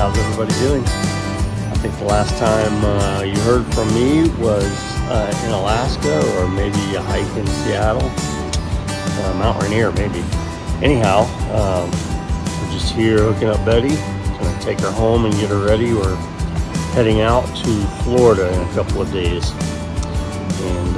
how's everybody doing? I think the last time you heard from me was in Alaska, or maybe a hike in Seattle, Mount Rainier maybe. Anyhow, we're just here hooking up Betty. Gonna take her home and get her ready. We're heading out to Florida in a couple of days. And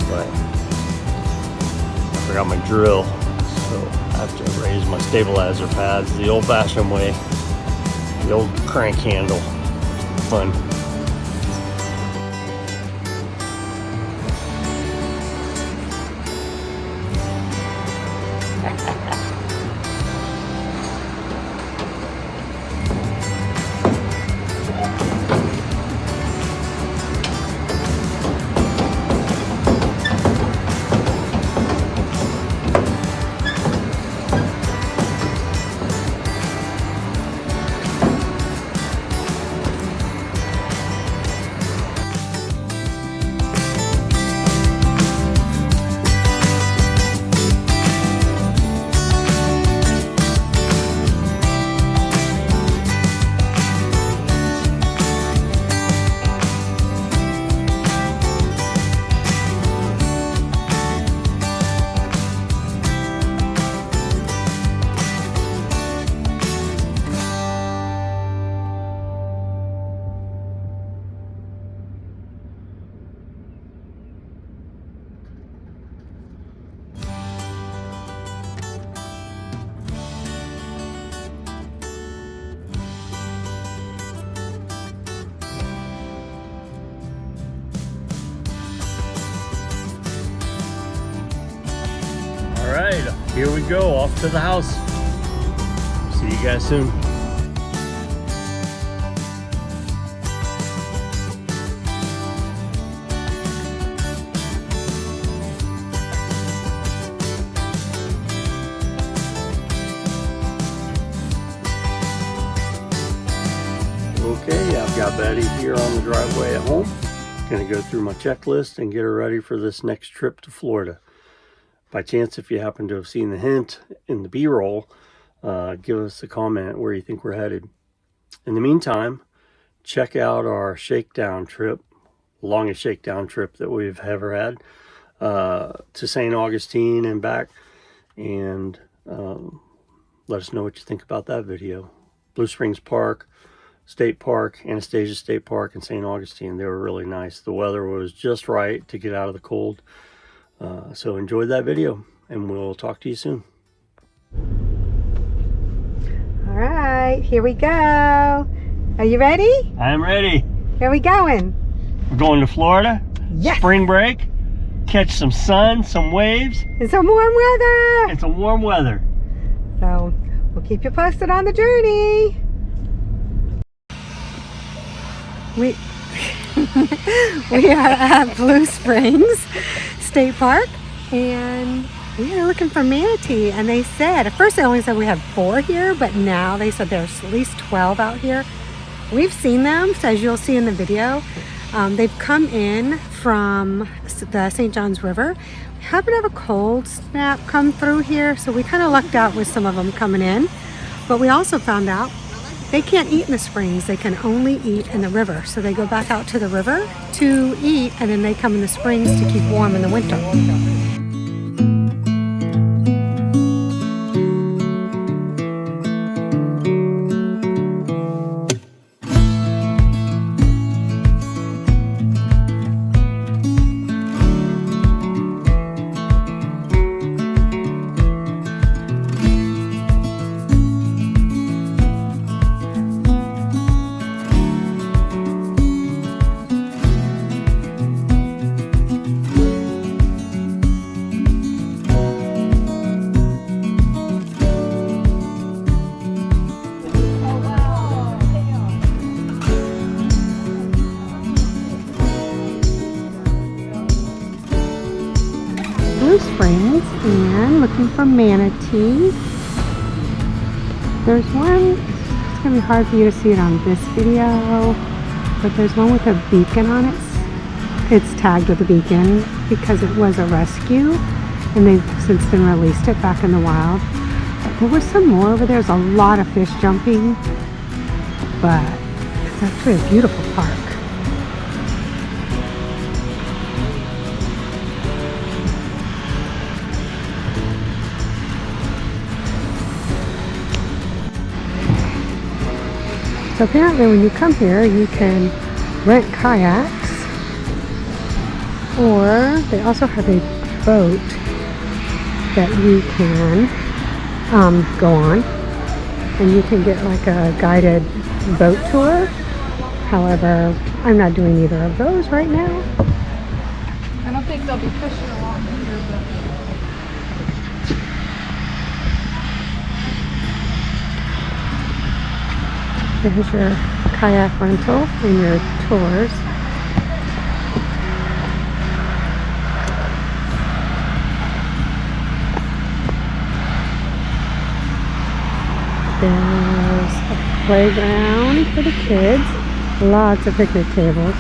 but I forgot my drill, so I have to raise my stabilizer pads the old-fashioned way, the old crank handle. Fun. Alright, here we go, off to the house. See you guys soon. Okay, I've got Betty here on the driveway at home. Gonna go through my checklist and get her ready for this next trip to Florida. By chance, if you happen to have seen the hint in the B-roll, give us a comment where you think we're headed. In the meantime, check out our shakedown trip, longest shakedown trip that we've ever had, to St. Augustine and back, and let us know what you think about that video. Blue Springs Park, State Park, Anastasia State Park, and St. Augustine. They were really nice. The weather was just right to get out of the cold. So enjoy that video, and we'll talk to you soon. All right, here we go. Are you ready? I'm ready. Where are we going? We're going to Florida. Yes. Spring break. Catch some sun, some waves. And some warm weather. And some warm weather. So we'll keep you posted on the journey. We are at Blue Springs State Park, and we are looking for manatee. And they said, at first they only said we had 4 here, but now they said there's at least 12 out here. We've seen them, so as you'll see in the video. They've come in from the St. Johns River. We happen to have a cold snap come through here, so we kind of lucked out with some of them coming in. But we also found out they can't eat in the springs. They can only eat in the river. So they go back out to the river to eat, and then they come in the springs to keep warm in the winter. Blue Springs and looking for manatee. There's one, it's going to be hard for you to see it on this video, but there's one with a beacon on it. It's tagged with a beacon because it was a rescue and they've since been released it back in the wild. There was some more over there. There's a lot of fish jumping. but it's actually a beautiful park. So apparently when you come here, you can rent kayaks, or they also have a boat that you can go on, and you can get like a guided boat tour. However, I'm not doing either of those right now. I don't think they'll be fishing along here, but There's your kayak rental and your tours. There's a playground for the kids. Lots of picnic tables.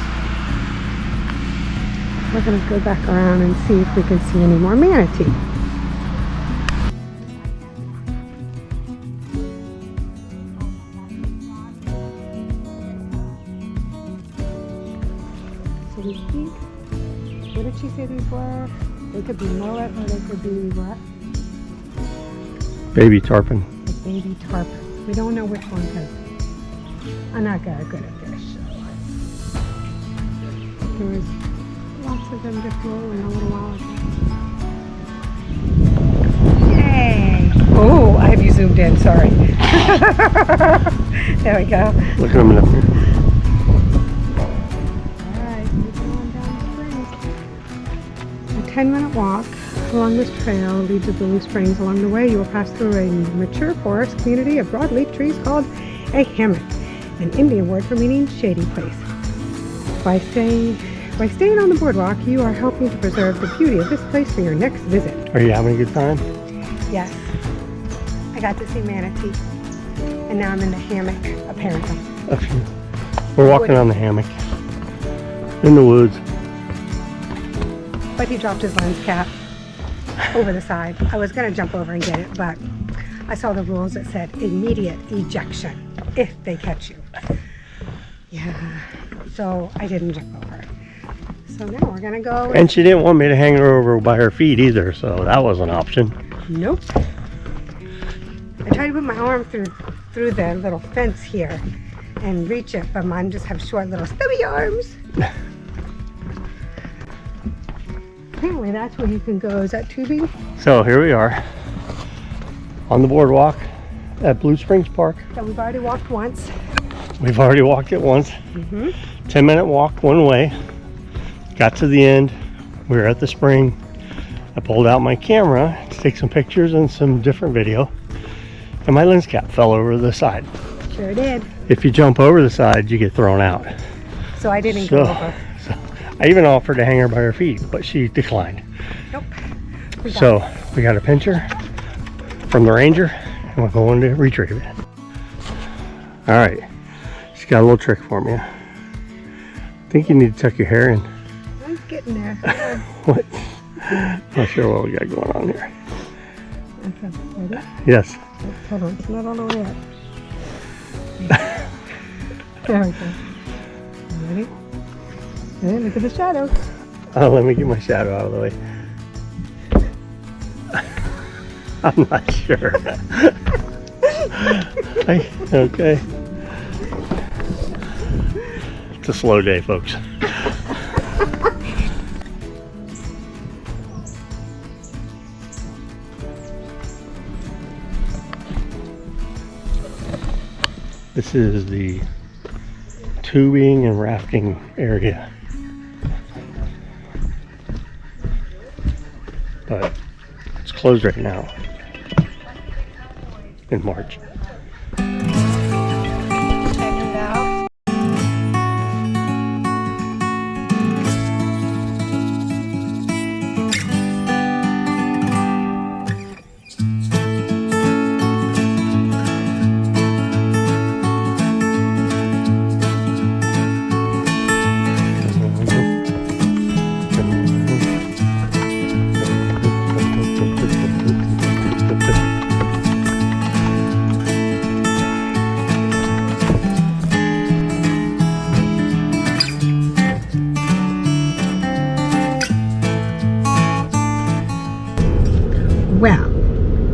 We're going to go back around and see if we can see any more manatee. So these pink, what did she say these were? They could be mullet or they could be what? Baby tarpon. The baby tarpon. We don't know which one because I'm not good at fish. So there was lots of them just rolling a little while ago. Hey! Oh, I have you zoomed in, sorry. There we go. Look at them up here. Alright, moving on down the Springs. A 10-minute walk along this trail leads to Blooming Springs. Along the way, you will pass through a mature forest community of broadleaf trees called a hammock, an Indian word for meaning shady place. By staying on the boardwalk, you are helping to preserve the beauty of this place for your next visit. Are you having a good time? Yes, I got to see manatee, and now I'm in the hammock, apparently. We're walking on the hammock in the woods. But he dropped his lens cap over the side. I was going to jump over and get it, but I saw the rules that said immediate ejection if they catch you. Yeah, so I didn't jump over. So now we're going to go. And she didn't want me to hang her over by her feet either, so that was an option. Nope. I tried to put my arm through the little fence here and reach it, but mine just have short little stubby arms. Apparently that's where you can go. Is that tubing? So here we are on the boardwalk at Blue Springs Park. So we've already walked once. We've already walked it once. 10-minute walk one way. Got to the end. We were at the spring. I pulled out my camera to take some pictures and some different video. And my lens cap fell over the side. Sure did. If you jump over the side, you get thrown out. So I didn't go over. So I even offered to hang her by her feet, but she declined. Nope. We got a pincher from the ranger, and we're going to retrieve it. All right, she's got a little trick for me. I think you need to tuck your hair in. I'm getting there. What? Not sure what we got going on here. Okay, ready? Yes. Hold on, it's not all the way up. There we go. Ready? Hey, look at the shadow. Oh, let me get my shadow out of the way. I'm not sure. Okay. It's a slow day, folks. This is the tubing and rafting area. But it's closed right now in March.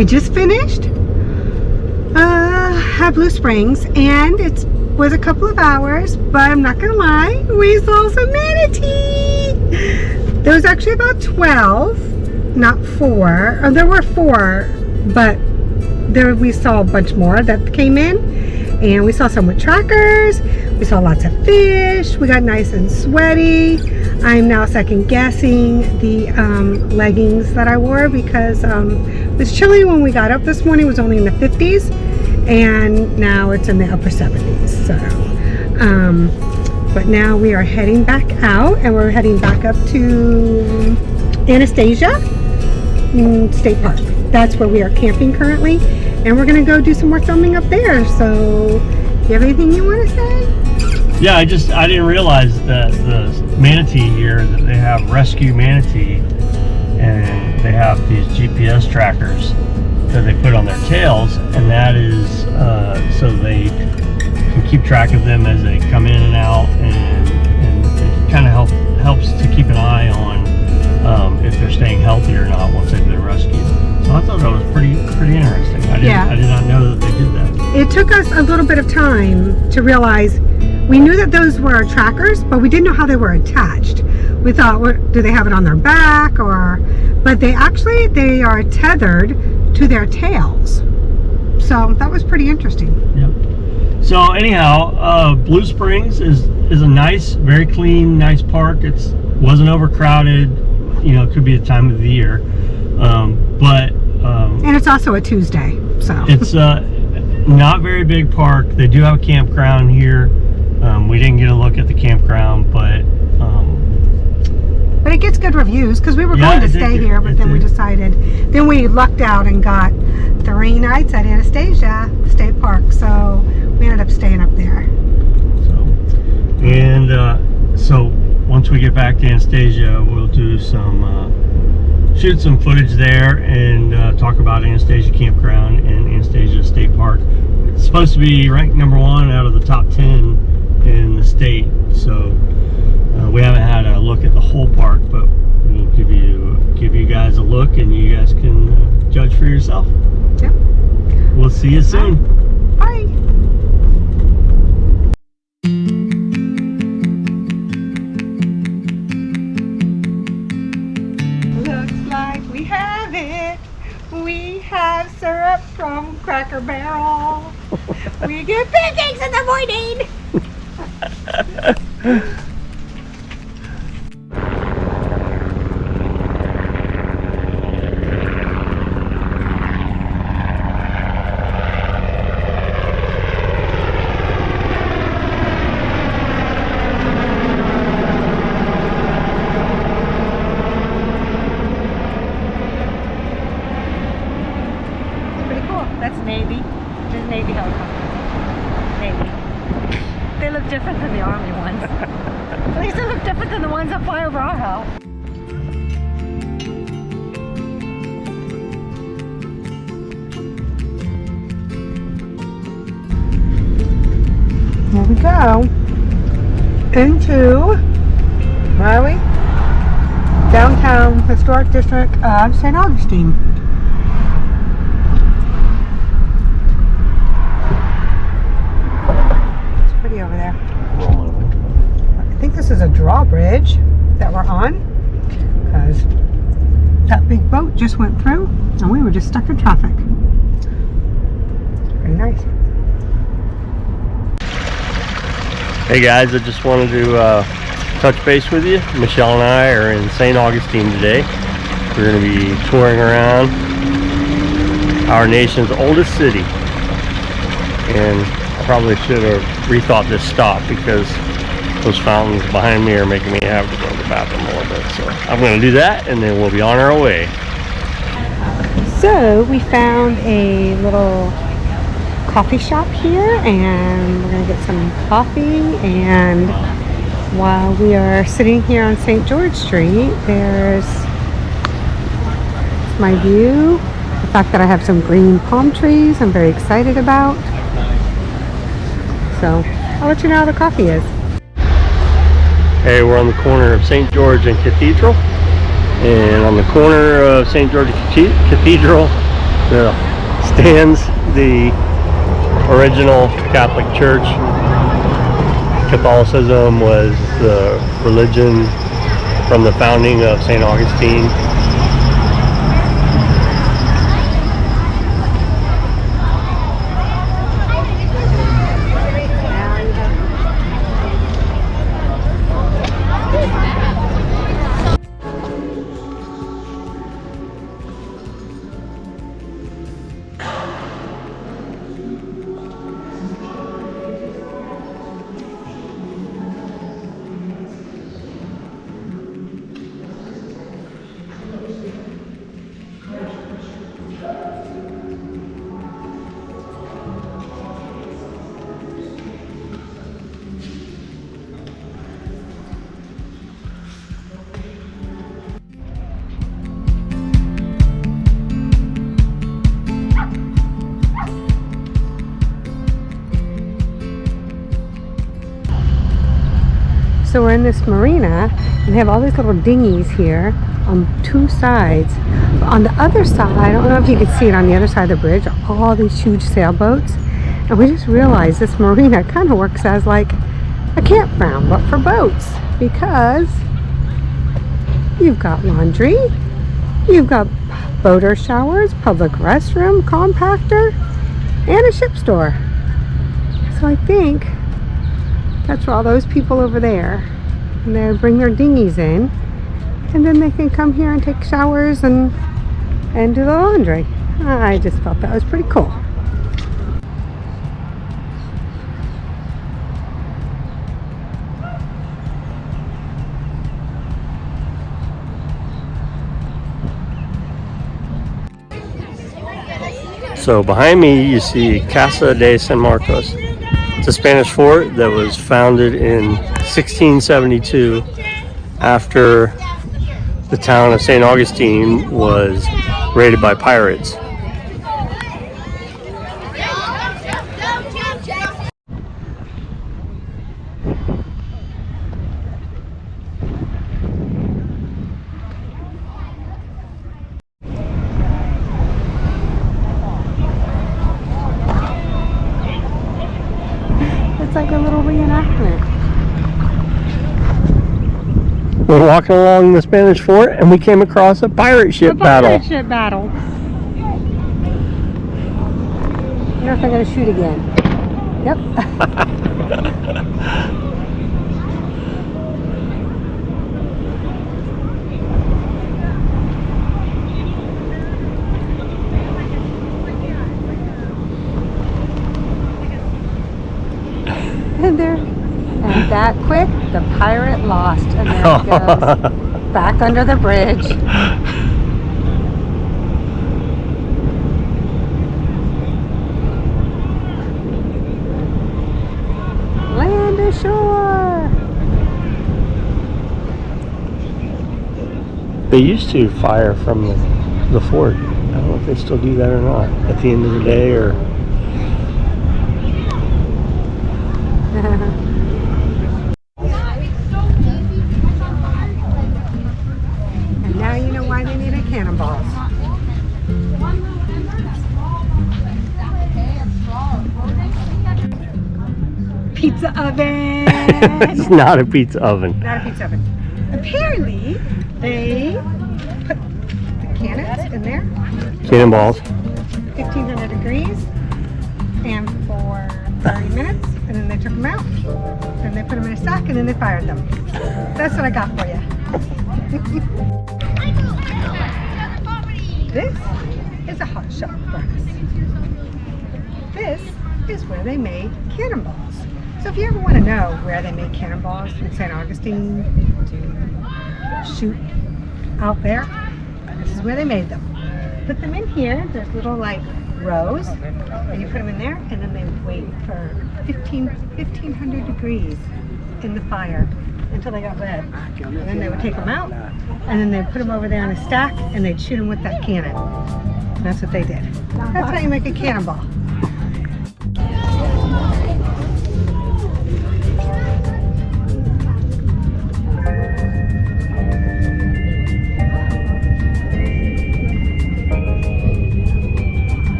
We just finished at Blue Springs, and it was a couple of hours, but I'm not gonna lie, we saw some manatee. There was actually about 12, not 4. There were 4, but there we saw a bunch more that came in, and we saw some with trackers. We saw lots of fish. We got nice and sweaty. I'm now second guessing the leggings that I wore because it was chilly when we got up this morning. It was only in the 50s, and now it's in the upper 70s. So, but now we are heading back out, and we're heading back up to Anastasia State Park. That's where we are camping currently, and we're gonna go do some more filming up there. So, do you have anything you want to say? Yeah, I didn't realize that the manatee here, that they have rescue manatee, and they have these GPS trackers that they put on their tails, and that is so they can keep track of them as they come in and out, and it kind of helps to keep an eye on if they're staying healthy or not once they've been rescued. So I thought that was pretty interesting. I did not know that they did that. It took us a little bit of time to realize. We knew that those were our trackers, but we didn't know how they were attached. We thought, do they have it on their back, or? But they are tethered to their tails. So that was pretty interesting. Yep. So anyhow, Blue Springs is a nice, very clean, nice park. It wasn't overcrowded. You know, it could be a time of the year, and it's also a Tuesday, so it's not very big park. They do have a campground here. We didn't get a look at the campground, but it gets good reviews because we were going to stay here, but then we decided. Then we lucked out and got 3 nights at Anastasia State Park, so we ended up staying up there. So once we get back to Anastasia, we'll do shoot some footage there and talk about Anastasia Campground and Anastasia State Park. It's supposed to be ranked #1 out of the top 10 in the state, so we haven't had a look at the whole park, but we'll give you guys a look, and you guys can judge for yourself. Yep. We'll see you soon. Bye. Looks like we have it. We have syrup from Cracker Barrel. We get pancakes in the morning. Pretty cool. That's Navy. There's Navy helicopter. Navy. They look different than the Army ones. At least they look different than the ones that fly over our house. Here we go. Into, where are we? Downtown Historic District of St. Augustine. Over there. I think this is a drawbridge that we're on, because that big boat just went through and we were just stuck in traffic. Pretty nice. Hey guys, I just wanted to touch base with you. Michelle and I are in St. Augustine today. We're going to be touring around our nation's oldest city, and I probably should have rethought this stop because those fountains behind me are making me have to go to the bathroom a little bit. So I'm going to do that, and then we'll be on our way. So we found a little coffee shop here, and we're going to get some coffee. And while we are sitting here on St. George Street, there's my view. The fact that I have some green palm trees I'm very excited about. So I'll let you know how the coffee is. Hey, we're on the corner of St. George and Cathedral. And on the corner of St. George and Cathedral, stands the original Catholic Church. Catholicism was the religion from the founding of St. Augustine. So we're in this marina, and they have all these little dinghies here on two sides. On the other side, I don't know if you can see it on the other side of the bridge, are all these huge sailboats. And we just realized this marina kind of works as like a campground, but for boats, because you've got laundry, you've got boater showers, public restroom, compactor, and a ship store. So I think that's for all those people over there, and they bring their dinghies in, and then they can come here and take showers and do the laundry. I just felt that was pretty cool. So behind me you see Casa de San Marcos. It's a Spanish fort that was founded in 1672 after the town of St. Augustine was raided by pirates. It's like a little reenactment. We're walking along the Spanish fort and we came across a pirate ship battle. Pirate ship battle. I wonder if they're going to shoot again. Yep. And that quick, the pirate lost, and there it goes back under the bridge. Land ashore. They used to fire from the fort. I don't know if they still do that or not at the end of the day, or And now you know why they needed cannonballs. Pizza oven! it's not a pizza oven. Not a pizza oven. Apparently, they put the cannons in there, Cannonballs. 1500 degrees, and for 30 minutes, and then they took them out, and they put them in a sack, and then they fired them. That's what I got for you. This is a hot shot furnace. This is where they made cannonballs. So if you ever want to know where they made cannonballs in St. Augustine to shoot out there, this is where they made them. Put them in here. There's little like rows, and you put them in there, and then they wait for 1500 degrees in the fire until they got red. And then they would take them out, and then they'd put them over there in a stack, and they'd shoot them with that cannon. And that's what they did. That's how you make a cannonball.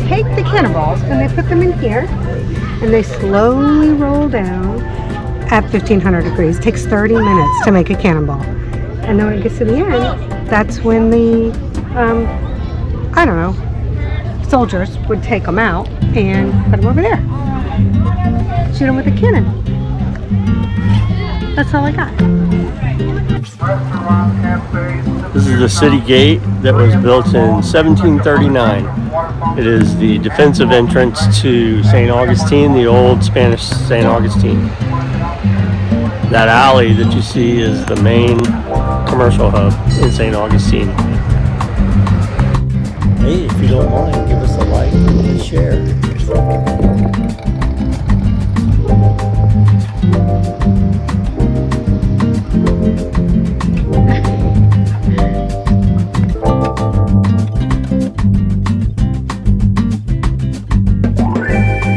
take the cannonballs and they put them in here, and they slowly roll down at 1500 degrees. It takes 30 minutes to make a cannonball. And then when it gets to the end, that's when the, I don't know, soldiers would take them out and put them over there. Shoot them with a cannon. That's all I got. This is the city gate that was built in 1739. It is the defensive entrance to St. Augustine, the old Spanish St. Augustine. That alley that you see is the main commercial hub in St. Augustine. Hey, if you don't mind, give us a like and a share.